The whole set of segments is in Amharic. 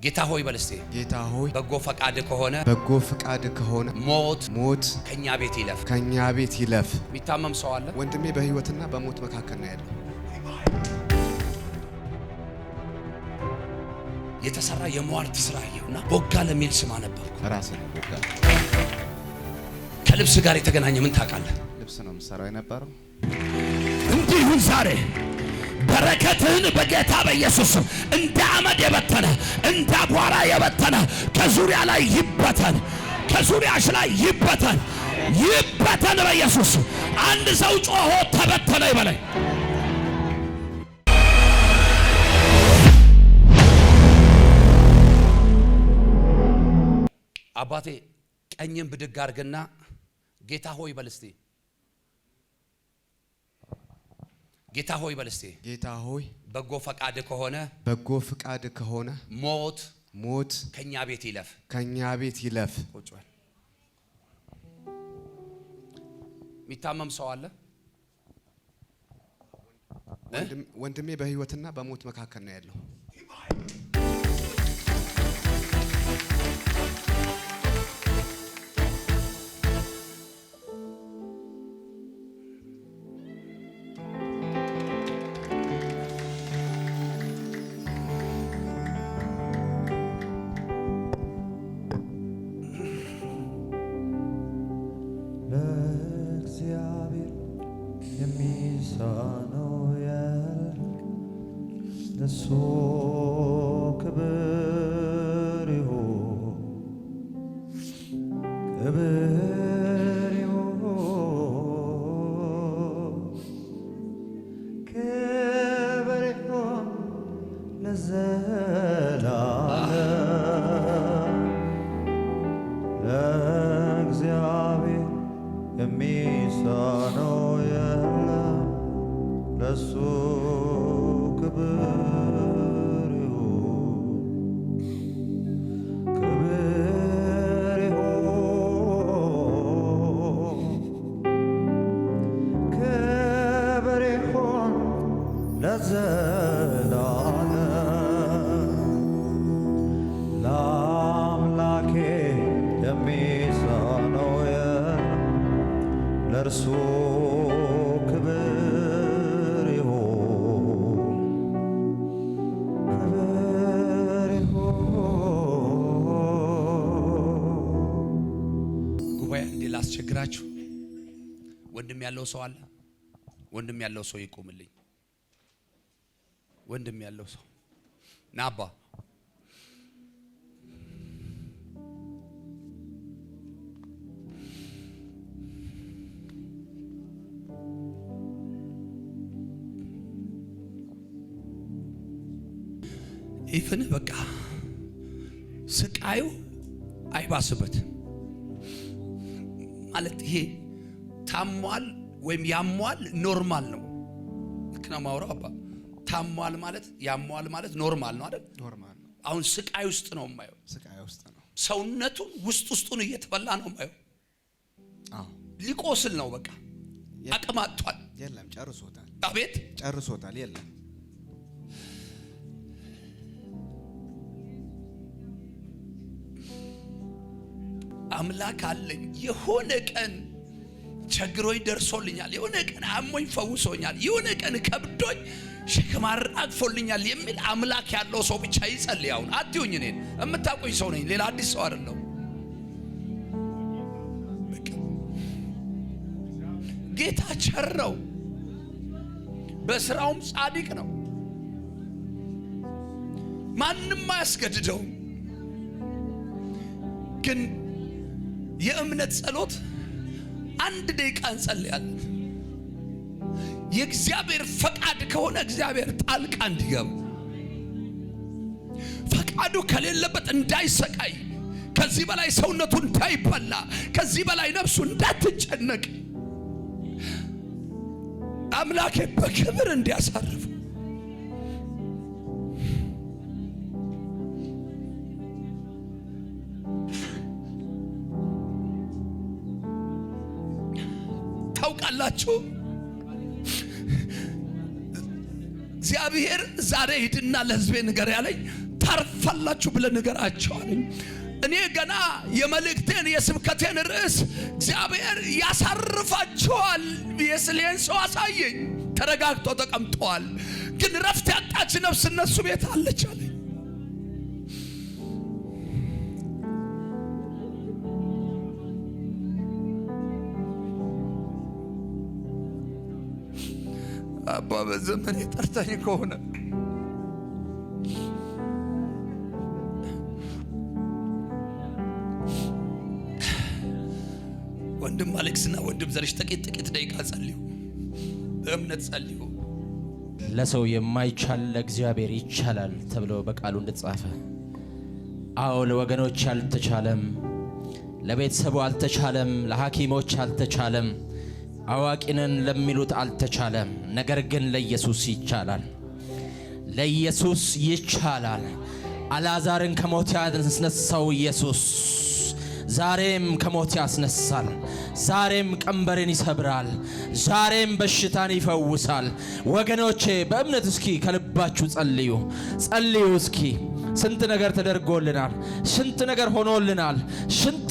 ጌታ ሆይ በልስቴ ጌታ ሆይ በጎ ፈቃድ ከሆነ ሞት ከኛ ቤት ይለፍ። የሚታመም ሰው አለ? ወንድሜ በህይወትና በሞት መካከል ነው ያለው። የተሰራ የሟርት ስራ ይሁንና ቦጋለ የሚል ስም አነበብኩ። ራስህ ቦጋለ ከልብስ ጋር የተገናኘ ምን ታውቃለህ? ልብስ ነው የምሰራው የነበረው። እንዲሁም ዛሬ በረከትህን በጌታ በኢየሱስ እንደ አመድ የበተነ እንደ አቧራ የበተነ ከዙሪያ ላይ ይበተን፣ ከዙሪያሽ ላይ ይበተን በኢየሱስ። አንድ ሰው ጮሆ ተበተነ ይበለኝ። አባቴ ቀኝን ብድግ አድርግና ጌታ ሆይ በልስቴ ጌታ ሆይ በልስቴ ጌታ ሆይ በጎ ፈቃድ ከሆነ ሞት ከኛ ቤት ይለፍ። ቁጭ በል። የሚታመም ሰው አለ? ወንድሜ በህይወትና በሞት መካከል ነው ያለው። ለሱ ክብር ይሁን ለዘላለም ለእግዚአብሔር የሚሳነው የለም። ለሱ ለአምላኬ የሚሳነው የለም። ለእርሱ ክብር ይሁን። ጉባኤ እንዴ ላስቸግራችሁ። ወንድም ያለው ሰው አለ? ወንድም ያለው ሰው ይቆምልኝ። ወንድም ያለው ሰው ናባ ይፍን በቃ ስቃዩ አይባስበት ማለት ይሄ ታሟል ወይም ያሟል ኖርማል ነው። ልክ ነው ማውራው አባ ታሟል ማለት ያሟል ማለት ኖርማል ነው አይደል? ኖርማል ነው። አሁን ስቃይ ውስጥ ነው የማየው። ስቃይ ውስጥ ነው። ሰውነቱን ውስጡን እየተበላ ነው የማየው። አዎ ሊቆስል ነው በቃ አቅም አጥቷል። የለም ጨርሶታል። አቤት ጨርሶታል። የለም አምላክ አለኝ። የሆነ ቀን ቸግሮኝ ደርሶልኛል፣ የሆነ ቀን አሞኝ ፈውሶኛል፣ የሆነ ቀን ከብዶኝ ሸክም አራግፎልኛል የሚል አምላክ ያለው ሰው ብቻ ይጸልይ። አሁን አትዩኝ፣ እኔን የምታውቁኝ ሰው ነኝ፣ ሌላ አዲስ ሰው አይደለሁ። ጌታ ቸር ነው፣ በስራውም ጻድቅ ነው። ማንም አያስገድደውም። ግን የእምነት ጸሎት አንድ ደቂቃ እንጸልያለን። የእግዚአብሔር ፈቃድ ከሆነ እግዚአብሔር ጣልቃ እንዲገባ፣ ፈቃዱ ከሌለበት እንዳይሰቃይ፣ ከዚህ በላይ ሰውነቱ እንዳይበላ፣ ከዚህ በላይ ነፍሱ እንዳትጨነቅ አምላኬ በክብር እንዲያሳርፍ ታውቃላችሁ። እግዚአብሔር ዛሬ ሂድና ለሕዝቤ ንገር ያለኝ ታርፋላችሁ ብለህ ንገራቸው አለኝ። እኔ ገና የመልእክቴን የስብከቴን ርዕስ እግዚአብሔር ያሳርፋቸዋል የስሌን ሰው አሳየኝ። ተረጋግቶ ተቀምጠዋል፣ ግን ረፍት ያጣች ነፍስ እነሱ ቤት አለች አለኝ። አባ በዘመን የጠርተኝ ከሆነ ወንድም አሌክስና ወንድም ዘርሽ ጥቂት ደቂቃ ጸልዩ፣ በእምነት ጸልዩ። ለሰው የማይቻል ለእግዚአብሔር ይቻላል ተብሎ በቃሉ እንደተጻፈ፣ አዎ ለወገኖች አልተቻለም፣ ለቤተሰቡ አልተቻለም፣ ለሐኪሞች አልተቻለም፣ አዋቂነን ለሚሉት አልተቻለም። ነገር ግን ለኢየሱስ ይቻላል፣ ለኢየሱስ ይቻላል። አልዓዛርን ከሞት ያስነሳው ኢየሱስ ዛሬም ከሞት ያስነሳል። ዛሬም ቀንበርን ይሰብራል። ዛሬም በሽታን ይፈውሳል። ወገኖቼ በእምነት እስኪ ከልባችሁ ጸልዩ እስኪ። ስንት ነገር ተደርጎልናል፣ ስንት ነገር ሆኖልናል፣ ስንት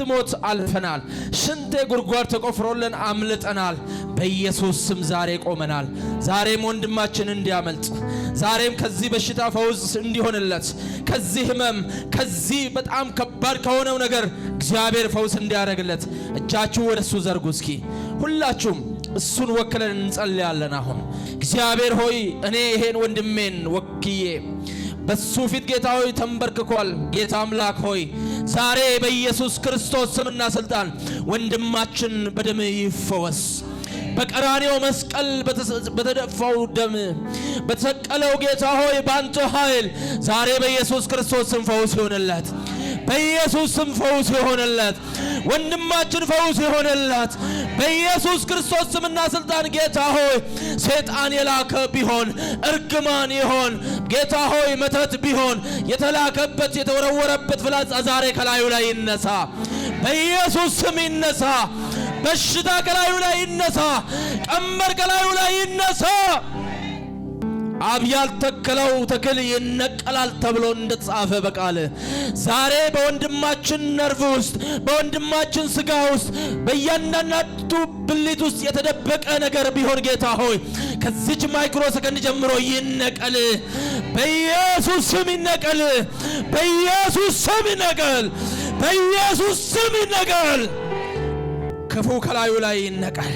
ሞት አልፈናል፣ ስንት ጉድጓድ ተቆፍሮልን አምልጠናል። በኢየሱስ ስም ዛሬ ቆመናል። ዛሬም ወንድማችን እንዲያመልጥ፣ ዛሬም ከዚህ በሽታ ፈውስ እንዲሆንለት፣ ከዚህ ህመም፣ ከዚህ በጣም ከባድ ከሆነው ነገር እግዚአብሔር ፈውስ እንዲያደርግለት እጃችሁ ወደሱ ዘርጉ እስኪ። ሁላችሁም እሱን ወክለን እንጸልያለን። አሁን እግዚአብሔር ሆይ እኔ ይሄን ወንድሜን ወክዬ በሱ ፊት ጌታ ሆይ ተንበርክኳል። ጌታ አምላክ ሆይ ዛሬ በኢየሱስ ክርስቶስ ስምና ስልጣን ወንድማችን በደም ይፈወስ። በቀራንዮ መስቀል በተደፋው ደም በተሰቀለው ጌታ ሆይ ባንተ ኃይል ዛሬ በኢየሱስ ክርስቶስ ስም ፈውስ ይሆንለት። በኢየሱስ ስም ፈውስ ይሆንለት። ወንድማችን ፈውስ ይሆንለት በኢየሱስ ክርስቶስ ስምና ስልጣን። ጌታ ሆይ ሰይጣን የላከ ቢሆን እርግማን ይሆን ጌታ ሆይ መተት ቢሆን የተላከበት የተወረወረበት ፍላጻ ዛሬ ከላዩ ላይ ይነሳ፣ በኢየሱስ ስም ይነሳ። በሽታ ከላዩ ላይ ይነሳ፣ ቀንበር ከላዩ ላይ ይነሳ። አብ ያልተከለው ተክል ይነቀላል ተብሎ እንደተጻፈ በቃል ዛሬ በወንድማችን ነርቭ ውስጥ በወንድማችን ስጋ ውስጥ በእያንዳንዱ ብልት ውስጥ የተደበቀ ነገር ቢሆን ጌታ ሆይ ከዚች ማይክሮ ሰከንድ ጀምሮ ይነቀል፣ በኢየሱስ ስም ይነቀል፣ በኢየሱስ ስም ይነቀል፣ በኢየሱስ ስም ይነቀል። ክፉ ከላዩ ላይ ይነቀል።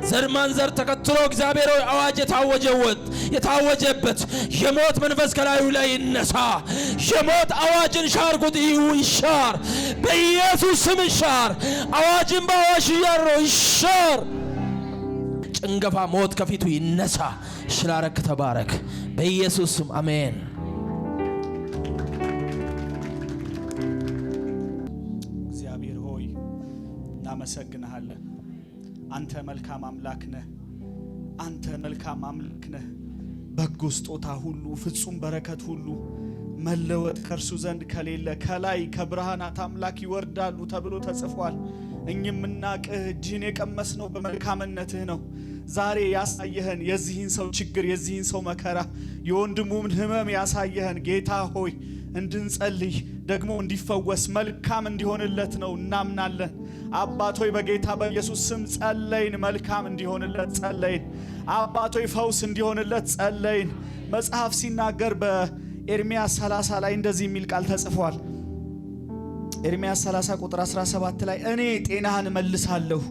ዘር ማንዘር ተከትሎ እግዚአብሔር አዋጅ የታወጀበት የሞት መንፈስ ከላዩ ላይ ይነሳ። የሞት አዋጅን ሻርኩት ይሻር፣ በኢየሱስ ስም ይሻር። አዋጅን በአዋጅ ይሻር። ጭንገፋ ሞት ከፊቱ ይነሳ። ሽላረክ ተባረክ፣ በኢየሱስ ስም አሜን። እግዚአብሔር ሆይ እናመሰግንሃለን። አንተ መልካም አምላክ ነህ። አንተ መልካም አምላክ ነህ። በጎ ስጦታ ሁሉ ፍጹም በረከት ሁሉ መለወጥ ከእርሱ ዘንድ ከሌለ ከላይ ከብርሃናት አምላክ ይወርዳሉ ተብሎ ተጽፏል። እኛም እናቅህ እጅህን የቀመስነው በመልካምነትህ ነው። ዛሬ ያሳየህን የዚህን ሰው ችግር የዚህን ሰው መከራ የወንድሙን ህመም ያሳየህን ጌታ ሆይ እንድንጸልይ ደግሞ እንዲፈወስ መልካም እንዲሆንለት ነው እናምናለን። አባት ሆይ በጌታ በኢየሱስ ስም ጸለይን። መልካም እንዲሆንለት ጸለይን። አባት ሆይ ፈውስ እንዲሆንለት ጸለይን። መጽሐፍ ሲናገር በኤርምያስ 30 ላይ እንደዚህ የሚል ቃል ተጽፏል። ኤርምያስ 30 ቁጥር 17 ላይ እኔ ጤናህን መልሳለሁ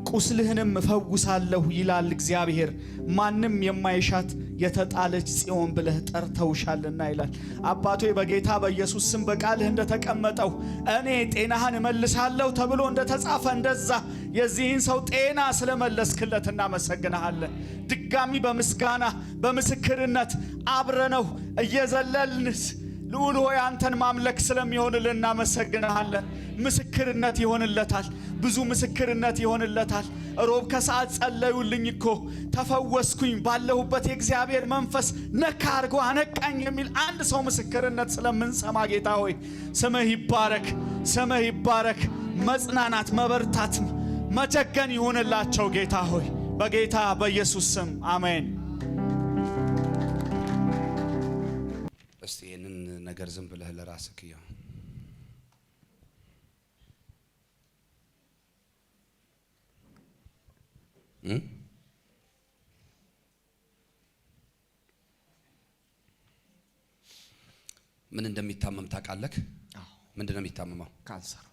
ቁስልህንም እፈውሳለሁ ይላል እግዚአብሔር። ማንም የማይሻት የተጣለች ጽዮን ብለህ ጠርተውሻልና ይላል። አባቶ በጌታ በኢየሱስ ስም በቃልህ እንደተቀመጠው እኔ ጤናህን መልሳለሁ ተብሎ እንደተጻፈ እንደዛ የዚህን ሰው ጤና ስለመለስክለት እናመሰግናለን። ድጋሚ በምስጋና በምስክርነት አብረነው እየዘለልንስ ልዑል ሆይ አንተን ማምለክ ስለሚሆንልን እናመሰግናለን። ምስክርነት ይሆንለታል፣ ብዙ ምስክርነት ይሆንለታል። ሮብ ከሰዓት ጸለዩልኝ እኮ ተፈወስኩኝ፣ ባለሁበት የእግዚአብሔር መንፈስ ነካ አድርጎ አነቃኝ የሚል አንድ ሰው ምስክርነት ስለምንሰማ ጌታ ሆይ ስምህ ይባረክ፣ ስምህ ይባረክ። መጽናናት፣ መበርታት፣ መጀገን ይሆንላቸው ጌታ ሆይ በጌታ በኢየሱስ ስም አሜን። እስቲ ይሄንን ነገር ዝም ብለህ ለራስህ ይኸው ምን እንደሚታመም ታውቃለህ? ምንድነው የሚታመመው? ካንሰር።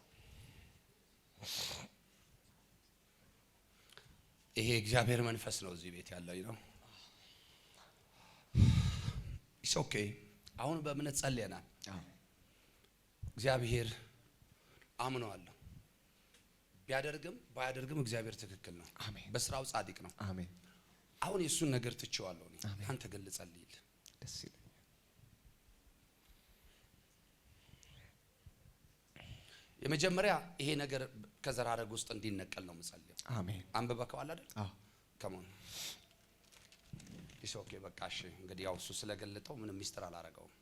ይሄ እግዚአብሔር መንፈስ ነው እዚህ ቤት ያለው ነው። ኢትስ ኦኬ። አሁን በእምነት ጸልየናል። እግዚአብሔር አምነዋለሁ። ቢያደርግም ባያደርግም እግዚአብሔር ትክክል ነው። በስራው ጻድቅ ነው። አሜን። አሁን የሱን ነገር ትቼዋለሁ እኔ። አንተ ግን ልጸልይልህ። ደስ ይለኛል። የመጀመሪያ ይሄ ነገር ከዘር ሐረግ ውስጥ እንዲነቀል ነው የምጸልየው። አሜን። አንብበከዋል አይደል? አዎ። ከሞን ኢትስ ኦኬ። በቃ እሺ። እንግዲህ ያው እሱ ስለገለጠው ምንም ሚስጥር አላረገውም።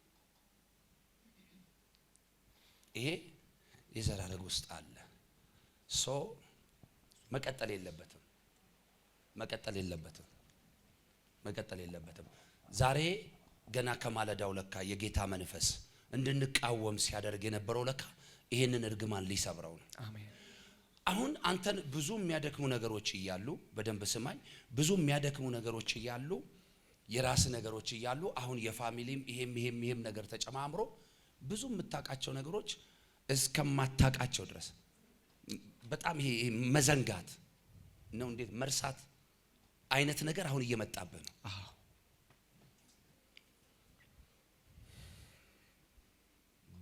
ይሄ የዘር ሐረግ ውስጥ አለ። ሶ መቀጠል የለበትም። ዛሬ ገና ከማለዳው ለካ የጌታ መንፈስ እንድንቃወም ሲያደርግ የነበረው ለካ ይሄንን እርግማን ሊሰብረው ነው። አሜን። አሁን አንተን ብዙ የሚያደክሙ ነገሮች እያሉ በደንብ ስማኝ፣ ብዙ የሚያደክሙ ነገሮች እያሉ የራስ ነገሮች እያሉ አሁን የፋሚሊም ይሄም ነገር ተጨማምሮ ብዙ የምታቃቸው ነገሮች እስከማታቃቸው ድረስ በጣም ይሄ መዘንጋት ነው፣ እንዴት መርሳት አይነት ነገር አሁን እየመጣብህ ነው። አዎ።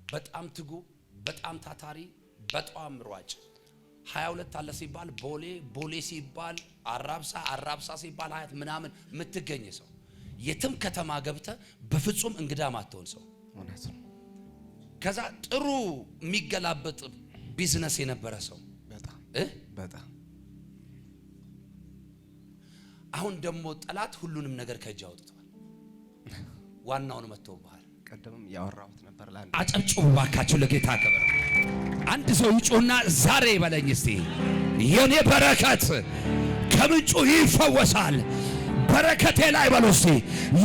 በጣም ትጉ፣ በጣም ታታሪ፣ በጣም ሯጭ 22 አለ ሲባል ቦሌ ሲባል አራብሳ ሲባል ሀያት ምናምን የምትገኝ ሰው የትም ከተማ ገብተ በፍጹም እንግዳ ማትሆን ሰው እውነት ነው። ከዛ ጥሩ የሚገላበጥ ቢዝነስ የነበረ ሰው በጣም አሁን ደግሞ ጠላት ሁሉንም ነገር ከእጅ አውጥቷል። ዋናውን መጥቶብሃል። ቀደምም ያወራሁት ነበር። ለአንድ አጨብጭቡ ባካችሁ ለጌታ ክብር። አንድ ሰው ይጮህና ዛሬ ይበለኝ እስቲ የኔ በረከት ከምንጩ ይፈወሳል። በረከቴ ላይ በሉ እስቲ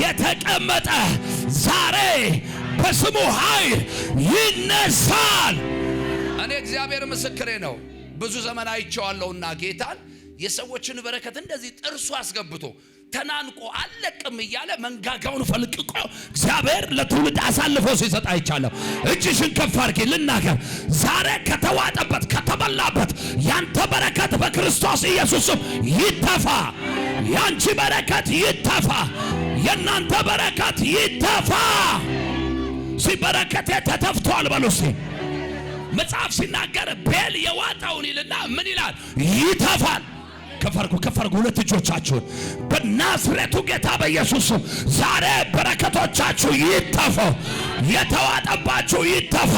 የተቀመጠ ዛሬ በስሙ ኃይል ይነሳል። እኔ እግዚአብሔር ምስክሬ ነው። ብዙ ዘመን አይቼዋለሁና ጌታን የሰዎችን በረከት እንደዚህ ጥርሱ አስገብቶ ተናንቆ አለቅም እያለ መንጋጋውን ፈልቅቆ እግዚአብሔር ለትውልድ አሳልፎ ሲሰጥ አይቻለሁ። እጅሽን ከፍ አድርጊ ልናገር። ዛሬ ከተዋጠበት ከተበላበት ያንተ በረከት በክርስቶስ ኢየሱስም ይተፋ። ያንቺ በረከት ይተፋ። የናንተ በረከት ይተፋ። ሲበረከቴ ተተፍቷል በሉ እስቲ። መጽሐፍ ሲናገር ቤል የዋጣውን ይልና ምን ይላል? ይተፋል። ከፈርኩ ሁለት እጆቻችሁን በናዝሬቱ ጌታ በኢየሱስ ስም ዛሬ በረከቶቻችሁ ይተፉ። የተዋጠባችሁ ይተፋ።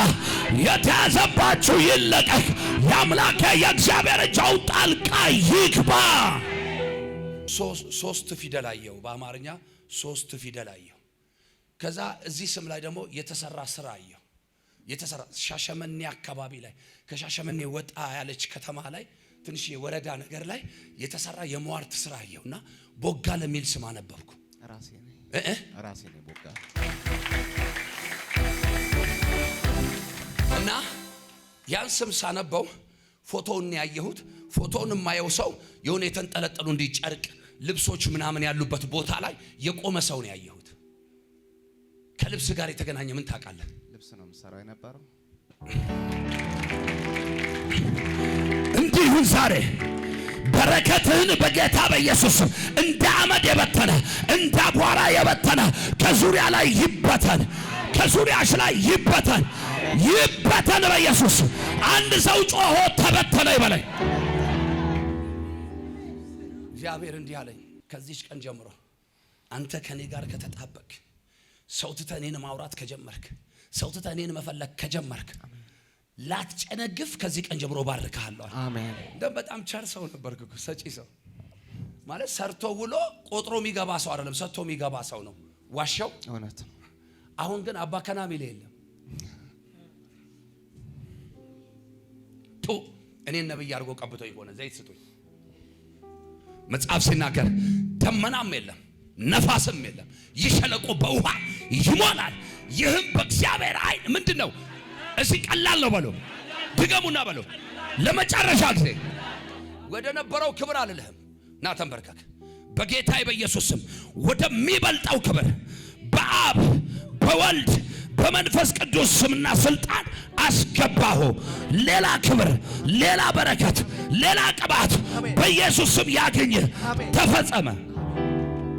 የተያዘባችሁ ይለቀቅ። የአምላኬ የእግዚአብሔር እጅ ጣልቃ ይግባ። ሶስት ፊደል አየሁ። በአማርኛ 3 ፊደል አየሁ። ከዛ እዚህ ስም ላይ ደግሞ የተሰራ ስራ አየሁ። የተሰራ ሻሸመኔ አካባቢ ላይ ከሻሸመኔ ወጣ ያለች ከተማ ላይ ትንሽ የወረዳ ነገር ላይ የተሰራ የሟርት ስራ አየሁና ቦጋ ለሚል ስም አነበብኩ። ራሴ ነኝ ቦጋ። እና ያን ስም ሳነበው ፎቶውን ያየሁት። ፎቶውን የማየው ሰው የሆነ የተንጠለጠሉ እንዲህ ጨርቅ ልብሶች ምናምን ያሉበት ቦታ ላይ የቆመ ሰው ነው ያየሁት። ከልብስ ጋር የተገናኘ ምን ታውቃለህ? ልብስ ነው የምሰራው የነበረው። እንዲሁ ዛሬ በረከትህን በጌታ በኢየሱስ እንደ አመድ የበተነ እንደ አቧራ የበተነ ከዙሪያ ላይ ይበተን። ከዙሪያሽ ላይ ይበተን በኢየሱስ። አንድ ሰው ጮሆ ተበተነ ይበለኝ። እግዚአብሔር እንዲህ አለኝ፣ ከዚህች ቀን ጀምሮ አንተ ከኔ ጋር ከተጣበቅ፣ ሰው ትተህ እኔን ማውራት ከጀመርክ፣ ሰው ትተህ እኔን መፈለግ ከጀመርክ ላትጨነግፍ ከዚህ ቀን ጀምሮ ባርካለሁ። አሜን። በጣም ቸር ሰው ነበርክ እኮ፣ ሰጪ ሰው ማለት ሰርቶ ውሎ ቆጥሮ የሚገባ ሰው አይደለም፣ ሰጥቶ የሚገባ ሰው ነው። ዋሻው እውነት ነው። አሁን ግን አባ ከና ሚል የለም። እኔን ነብይ አድርጎ ቀብቶ ይሆነ ዘይት ስጡኝ። መጽሐፍ ሲናገር ደመናም የለም ነፋስም የለም፣ ይህ ሸለቆ በውሃ ይሞላል፣ ይህም በእግዚአብሔር አይን ምንድን ነው? እዚህ ቀላል ነው በሉ። ድገሙና በሉ። ለመጨረሻ ጊዜ ወደ ነበረው ክብር አልልህም። ና ተንበርከክ። በጌታዬ በኢየሱስ ስም ወደሚበልጠው ክብር በአብ በወልድ በመንፈስ ቅዱስ ስምና ስልጣን አስገባሁ። ሌላ ክብር፣ ሌላ በረከት፣ ሌላ ቅባት በኢየሱስ ስም ያገኝ። ተፈጸመ።